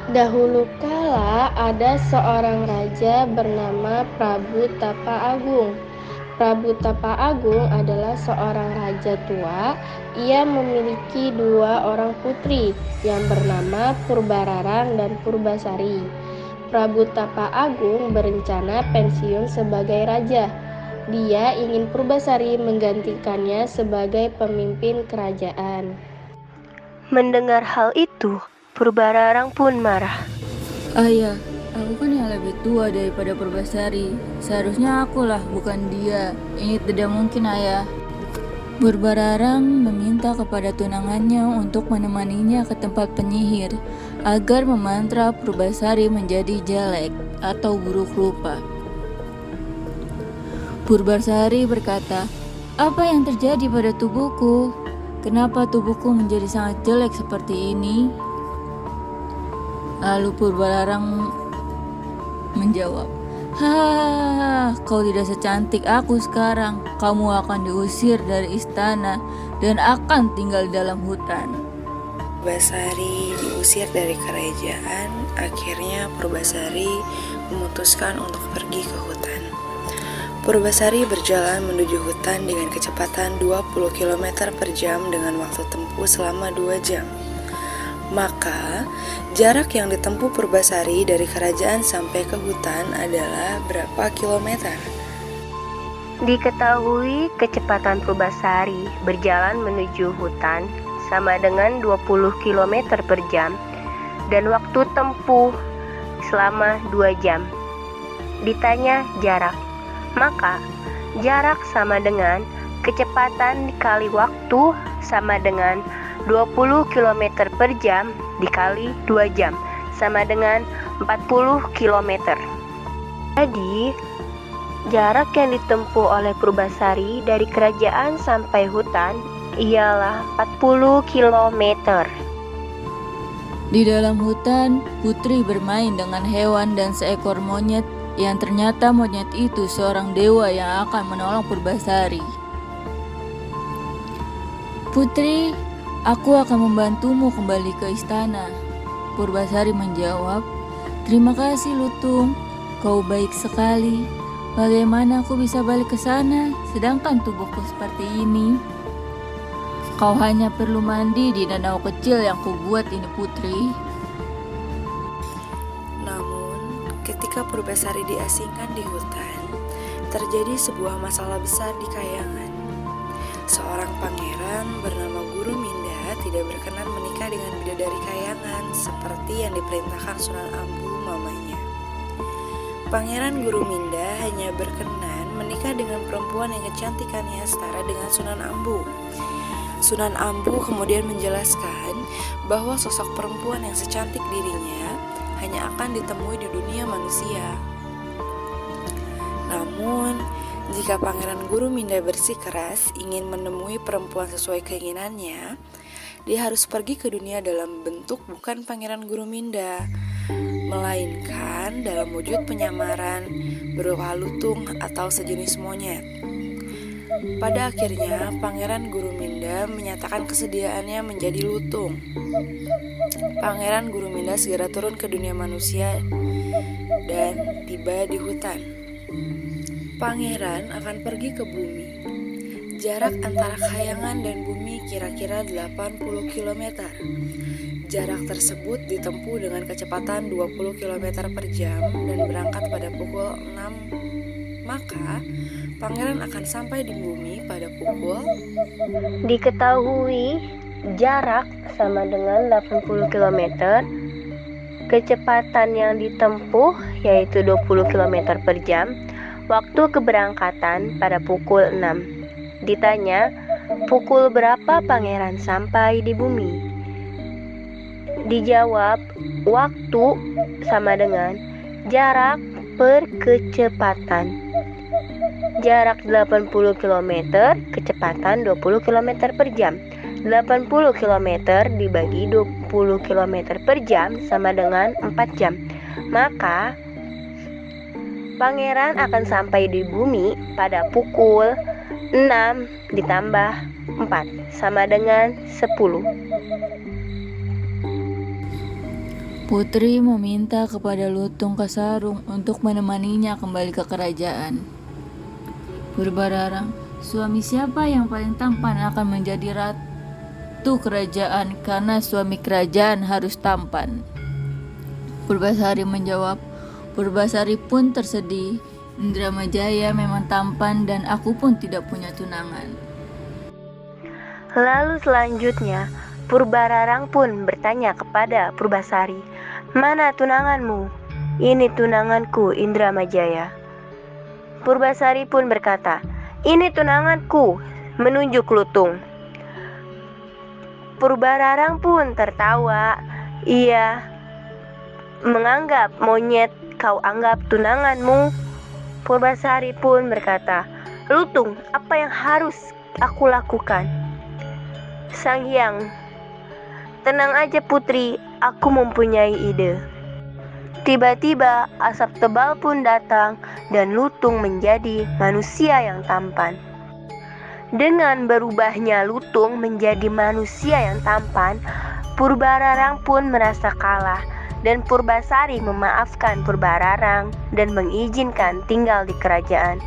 Dahulu kala ada seorang raja bernama Prabu Tapa Agung. Prabu Tapa Agung adalah seorang raja tua. Ia memiliki dua orang putri yang bernama Purbararang dan Purbasari. Prabu Tapa Agung berencana pensiun sebagai raja. Dia ingin Purbasari menggantikannya sebagai pemimpin kerajaan. Mendengar hal itu, Purbararang pun marah. Ayah, aku kan yang lebih tua daripada Purbasari. Seharusnya akulah, bukan dia. Ini tidak mungkin, Ayah. Purbararang meminta kepada tunangannya untuk menemaninya ke tempat penyihir agar memantra Purbasari menjadi jelek atau buruk rupa. Purbasari berkata, "Apa yang terjadi pada tubuhku? Kenapa tubuhku menjadi sangat jelek seperti ini?" Lalu Purbararang menjawab, "Hahaha, kau tidak secantik aku sekarang. Kamu akan diusir dari istana dan akan tinggal di dalam hutan." Purbasari diusir dari kerajaan. Akhirnya Purbasari memutuskan untuk pergi ke hutan. Purbasari berjalan menuju hutan dengan kecepatan 20 km per jam dengan waktu tempuh selama 2 jam. Maka, jarak yang ditempuh Purbasari dari kerajaan sampai ke hutan adalah berapa kilometer? Diketahui kecepatan Purbasari berjalan menuju hutan sama dengan 20 km per jam dan waktu tempuh selama 2 jam. Ditanya jarak, maka jarak sama dengan kecepatan dikali waktu sama dengan 20 km per jam dikali 2 jam sama dengan 40 km. Jadi, jarak yang ditempuh oleh Purbasari dari kerajaan sampai hutan ialah 40 km. Di dalam hutan, putri bermain dengan hewan dan seekor monyet yang ternyata monyet itu seorang dewa yang akan menolong Purbasari. "Putri, aku akan membantumu kembali ke istana." Purbasari menjawab, "Terima kasih Lutung, kau baik sekali. Bagaimana aku bisa balik ke sana sedangkan tubuhku seperti ini?" "Kau hanya perlu mandi di danau kecil yang kubuat ini, Putri." Namun, ketika Purbasari diasingkan di hutan, terjadi sebuah masalah besar di Kayangan. Seorang pangeran bernama Guru Minda tidak berkenan menikah dengan bidadari Kayangan seperti yang diperintahkan Sunan Ambu mamanya. Pangeran Guru Minda hanya berkenan menikah dengan perempuan yang kecantikannya setara dengan Sunan Ambu. Sunan Ambu kemudian menjelaskan bahwa sosok perempuan yang secantik dirinya hanya akan ditemui di dunia manusia. Namun, jika Pangeran Guru Minda bersikeras ingin menemui perempuan sesuai keinginannya, dia harus pergi ke dunia dalam bentuk bukan Pangeran Guru Minda, melainkan dalam wujud penyamaran berupa lutung atau sejenis monyet. Pada akhirnya, Pangeran Guru Minda menyatakan kesediaannya menjadi lutung. Pangeran Guru Minda segera turun ke dunia manusia dan tiba di hutan. Pangeran akan pergi ke bumi. Jarak antara Kayangan dan bumi kira-kira 80 km. Jarak tersebut ditempuh dengan kecepatan 20 km per jam dan berangkat pada pukul 6. Maka, Pangeran akan sampai di bumi pada pukul. Diketahui jarak sama dengan 80 km. Kecepatan yang ditempuh yaitu 20 km per jam. Waktu keberangkatan pada pukul 6. Ditanya, pukul berapa Pangeran sampai di bumi? Dijawab, waktu sama dengan jarak per kecepatan. Jarak 80 km, kecepatan 20 km per jam. 80 km dibagi 20 km per jam sama dengan 4 jam. Maka Pangeran akan sampai di bumi pada pukul 6 ditambah 4 sama dengan 10. Putri meminta kepada Lutung Kasarung untuk menemaninya kembali ke kerajaan. Purbararang, suami siapa yang paling tampan akan menjadi ratu kerajaan, karena suami kerajaan harus tampan. Purbasari menjawab, Purbasari pun tersedih. Indramajaya memang tampan dan aku pun tidak punya tunangan. Lalu selanjutnya, Purbararang pun bertanya kepada Purbasari, "Mana tunanganmu?" "Ini tunanganku, Indramajaya." Purbasari pun berkata, "Ini tunanganku," menunjuk Lutung. Purbararang pun tertawa. Ia menganggap monyet kau anggap tunanganmu. Purbasari pun berkata, "Lutung, apa yang harus aku lakukan?" Sang Hyang, "Tenang aja putri, aku mempunyai ide." Tiba-tiba asap tebal pun datang dan Lutung menjadi manusia yang tampan. Dengan berubahnya Lutung menjadi manusia yang tampan, Purbararang pun merasa kalah dan Purbasari memaafkan Purbararang dan mengizinkan tinggal di kerajaan.